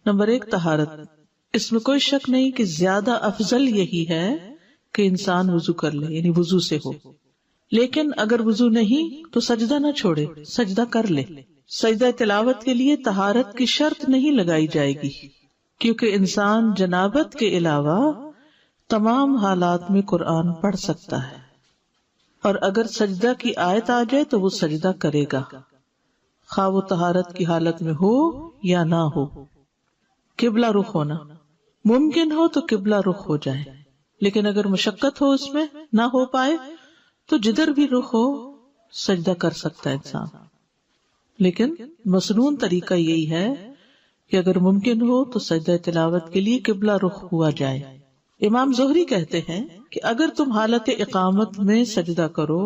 Number 1 طہارت، اس میں کوئی شک نہیں کہ زیادہ افضل یہی ہے کہ انسان وضو کر لے، یعنی وضو سے ہو، لیکن اگر وضو نہیں تو سجدہ نہ چھوڑے، سجدہ کر لے۔ سجدہ تلاوت کے لیے طہارت کی شرط نہیں لگائی جائے گی، کیونکہ انسان جنابت کے علاوہ تمام حالات میں قرآن پڑھ سکتا ہے، اور اگر سجدہ کی آیت آ جائے تو وہ سجدہ کرے گا، خواہ وہ طہارت کی حالت میں ہو یا نہ ہو۔ قبلہ رخ ہونا، ممکن ہو تو قبلہ رخ ہو جائے، لیکن اگر مشقت ہو اس میں نہ ہو پائے تو جدھر بھی رخ ہو سجدہ کر سکتا ہے انسان، لیکن مسنون طریقہ یہی ہے کہ اگر ممکن ہو تو سجدہ تلاوت کے لیے قبلہ رخ ہوا جائے۔ امام زہری کہتے ہیں کہ اگر تم حالت اقامت میں سجدہ کرو،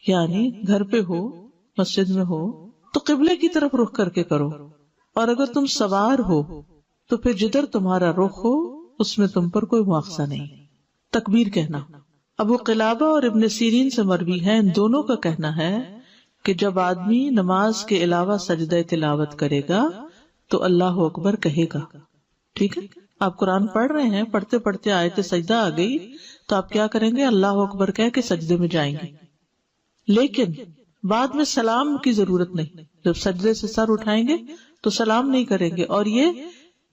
یعنی گھر پہ ہو، مسجد میں ہو، تو قبلے کی طرف رخ کر کے کرو، اور اگر تم سوار ہو تو پھر جدھر تمہارا رخ ہو اس میں تم پر کوئی مواخذہ نہیں۔ تکبیر کہنا، ابو قلابہ اور ابن سیرین سے مروی ہے، ان دونوں کا کہنا ہے کہ جب آدمی نماز کے علاوہ سجدہ تلاوت کرے گا تو اللہ اکبر کہے گا۔ ٹھیک ہے، آپ قرآن پڑھ رہے ہیں، پڑھتے پڑھتے آیت سجدہ آ گئی تو آپ کیا کریں گے؟ اللہ اکبر کہہ کے سجدے میں جائیں گے، لیکن بعد میں سلام کی ضرورت نہیں۔ جب سجدے سے سر اٹھائیں گے تو سلام نہیں کریں گے، اور یہ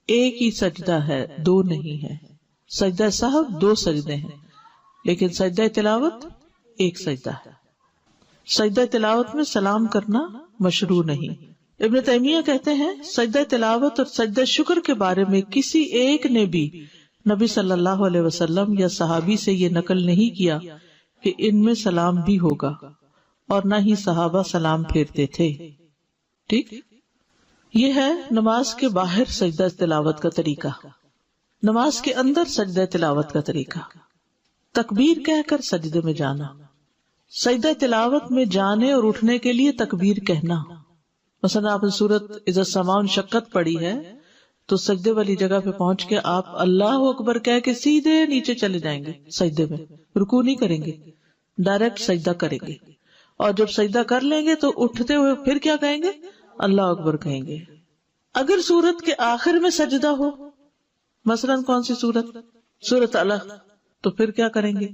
ایک ہی سجدہ ہے، دو نہیں ہے۔ سجدہ سہو 2 سجدے ہیں، لیکن سجدہ تلاوت ایک سجدہ ہے۔ سجدہ تلاوت میں سلام کرنا مشروع نہیں۔ ابن تیمیہ کہتے ہیں سجدہ تلاوت اور سجدہ شکر کے بارے میں کسی ایک نے بھی نبی صلی اللہ علیہ وسلم یا صحابی سے یہ نقل نہیں کیا کہ ان میں سلام بھی ہوگا، اور نہ ہی صحابہ سلام پھیرتے تھے۔ ٹھیک، یہ ہے نماز کے باہر سجدہ تلاوت کا طریقہ۔ نماز کے اندر سجدہ تلاوت کا طریقہ، تکبیر کہہ کر سجدے میں جانا۔ سجدہ تلاوت میں جانے اور اٹھنے کے لیے تکبیر کہنا، مثلا آپ نے سورت اذا السماء انشقت پڑھی ہے تو سجدے والی جگہ پہ پہنچ کے آپ اللہ اکبر کہہ کے سیدھے نیچے چلے جائیں گے، سجدے میں رکوع نہیں کریں گے، ڈائریکٹ سجدہ کریں گے، اور جب سجدہ کر لیں گے تو اٹھتے ہوئے پھر کیا کہیں گے؟ اللہ اکبر کہیں گے۔ اگر سورت کے آخر میں سجدہ ہو، مثلا کون سی سورت؟ سورت علق، تو پھر کیا کریں گے؟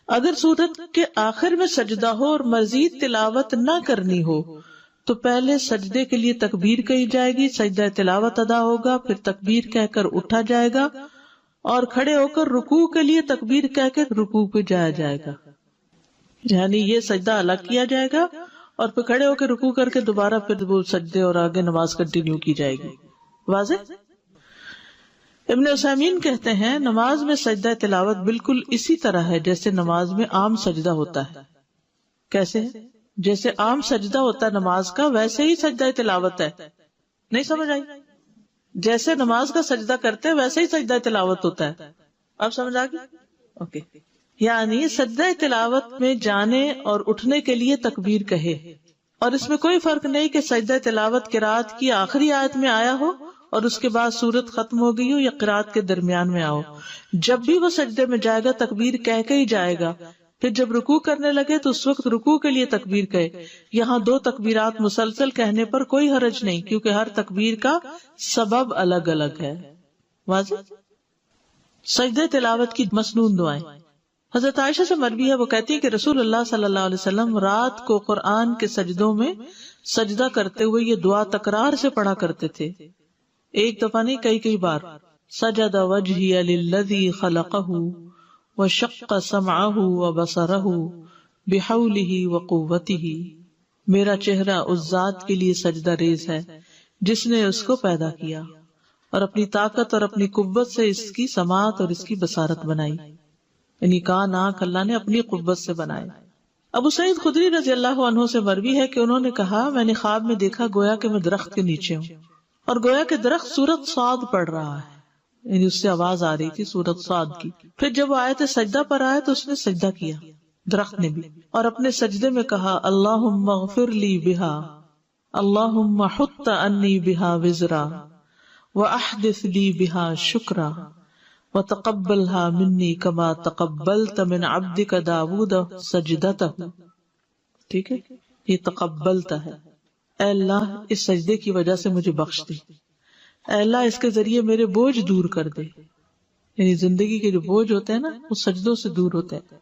اگر سورت کے آخر میں سجدہ ہو اور مزید تلاوت نہ کرنی ہو تو پہلے سجدے کے لیے تکبیر کہی جائے گی، سجدہ تلاوت ادا ہوگا، پھر تکبیر کہہ کر اٹھا جائے گا، اور کھڑے ہو کر رکوع کے لیے تکبیر کہہ کے رکوع پہ جایا جائے گا، یعنی یہ سجدہ الگ کیا جائے گا اور پھر کھڑے ہو کے رکوع کر کے دوبارہ پھر وہ سجدے اور آگے نماز کنٹینیو کی جائے گی۔ واضح؟ ابن عثیمین کہتے ہیں نماز میں سجدہ تلاوت بالکل اسی طرح ہے جیسے نماز میں عام سجدہ ہوتا ہے۔ کیسے ہے؟ جیسے عام سجدہ ہوتا ہے نماز کا، ویسے ہی سجدہ تلاوت ہے۔ نہیں سمجھ آئی؟ جیسے نماز کا سجدہ کرتے ہیں ویسے ہی سجدہ تلاوت ہوتا ہے۔ اب سمجھ آ گئی؟ اوکے، یعنی سجدہ تلاوت میں جانے اور اٹھنے کے لیے تکبیر کہے، اور اس میں کوئی فرق نہیں کہ سجدہ تلاوت قرات کی آخری آیت میں آیا ہو اور اس کے بعد سورت ختم ہو گئی ہو یا قرات کے درمیان میں آؤ، جب بھی وہ سجدے میں جائے گا تکبیر کہہ کے ہی جائے گا۔ پھر جب رکوع کرنے لگے تو اس وقت رکوع کے لیے تکبیر کہے۔ یہاں 2 تکبیرات مسلسل کہنے پر کوئی حرج نہیں، کیونکہ ہر تکبیر کا سبب الگ الگ ہے۔ واضح؟ سجدہ تلاوت کی مسنون دعائیں، حضرت عائشہ سے مروی ہے، وہ کہتی ہے کہ رسول اللہ صلی اللہ علیہ وسلم رات کو قرآن کے سجدوں میں سجدہ کرتے ہوئے یہ دعا تکرار سے پڑھا کرتے تھے، ایک دفعہ نہیں، کئی بار۔ سجد وجہی للذی خلقہ وشق سمعہ وبصرہ بحولہ وقوتہ، میرا چہرہ اس ذات کے لیے سجدہ ریز ہے جس نے اس کو پیدا کیا اور اپنی طاقت اور اپنی قوت سے اس کی سماعت اور اس کی بصارت بنائی، یعنی کان آنکھ اللہ نے اپنی قوت سے بنائے۔ ابو سعید خدری رضی اللہ عنہ سے مروی ہے کہ انہوں نے کہا میں نے خواب میں دیکھا گویا کہ میں درخت کے نیچے ہوں، اور گویا کہ درخت سورت صاد پڑھ رہا ہے، یعنی اس سے آواز آ رہی تھی سورت صاد کی۔ پھر جب وہ آیت سجدہ پر آئے تو اس نے سجدہ کیا، درخت نے بھی، اور اپنے سجدے میں کہا اللہم اغفر لی بہا، اللہم حط انی بہا وزرا واحدث لی بہا شکرا وتقبلها منی کما تقبلت من عبدک داود سجدتہ۔ ٹھیک ہے، یہ تقبلتا ہے، اے اللہ اس سجدے کی وجہ سے مجھے بخش دے، اے اللہ اس کے ذریعے میرے بوجھ دور کر دے، یعنی زندگی کے جو بوجھ ہوتے ہیں نا وہ سجدوں سے دور ہوتے ہیں،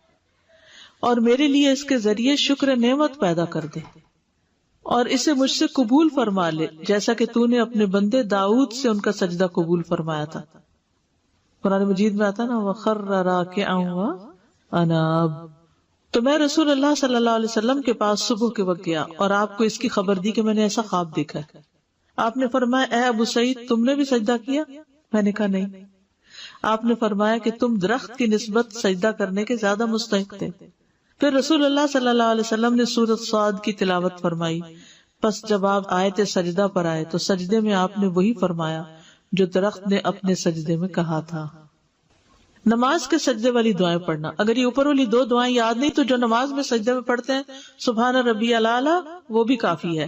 اور میرے لیے اس کے ذریعے شکر نعمت پیدا کر دے، اور اسے مجھ سے قبول فرما لے جیسا کہ تو نے اپنے بندے داؤد سے ان کا سجدہ قبول فرمایا تھا۔ قرآن مجید میں آتا نا وَخَرَّ رَاكِعًا وَأَنَابَ۔ تو میں رسول اللہ صلی اللہ علیہ وسلم کے پاس صبح کے وقت گیا اور آپ کو اس کی خبر دی کہ میں نے ایسا خواب دیکھا ہے۔ آپ نے فرمایا اے ابو سعید تم نے بھی سجدہ کیا؟ میں نے کہا نہیں۔ آپ نے فرمایا کہ تم درخت کی نسبت سجدہ کرنے کے زیادہ مستحق تھے۔ پھر رسول اللہ صلی اللہ علیہ وسلم نے سورۃ صاد کی تلاوت فرمائی، پس جب آپ آیت سجدہ پر آئے تو سجدے میں آپ نے وہی فرمایا جو درخت نے اپنے سجدے میں کہا تھا۔ نماز کے سجدے والی دعائیں پڑھنا، اگر یہ اوپر والی دو دعائیں یاد نہیں تو جو نماز میں سجدے میں پڑھتے ہیں سبحان ربی الاعلی وہ بھی کافی ہے۔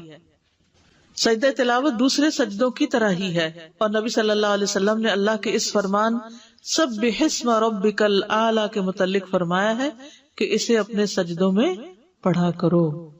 سجدہ تلاوت دوسرے سجدوں کی طرح ہی ہے، اور نبی صلی اللہ علیہ وسلم نے اللہ کے اس فرمان سبح اسم ربک الاعلی کے متعلق فرمایا ہے کہ اسے اپنے سجدوں میں پڑھا کرو۔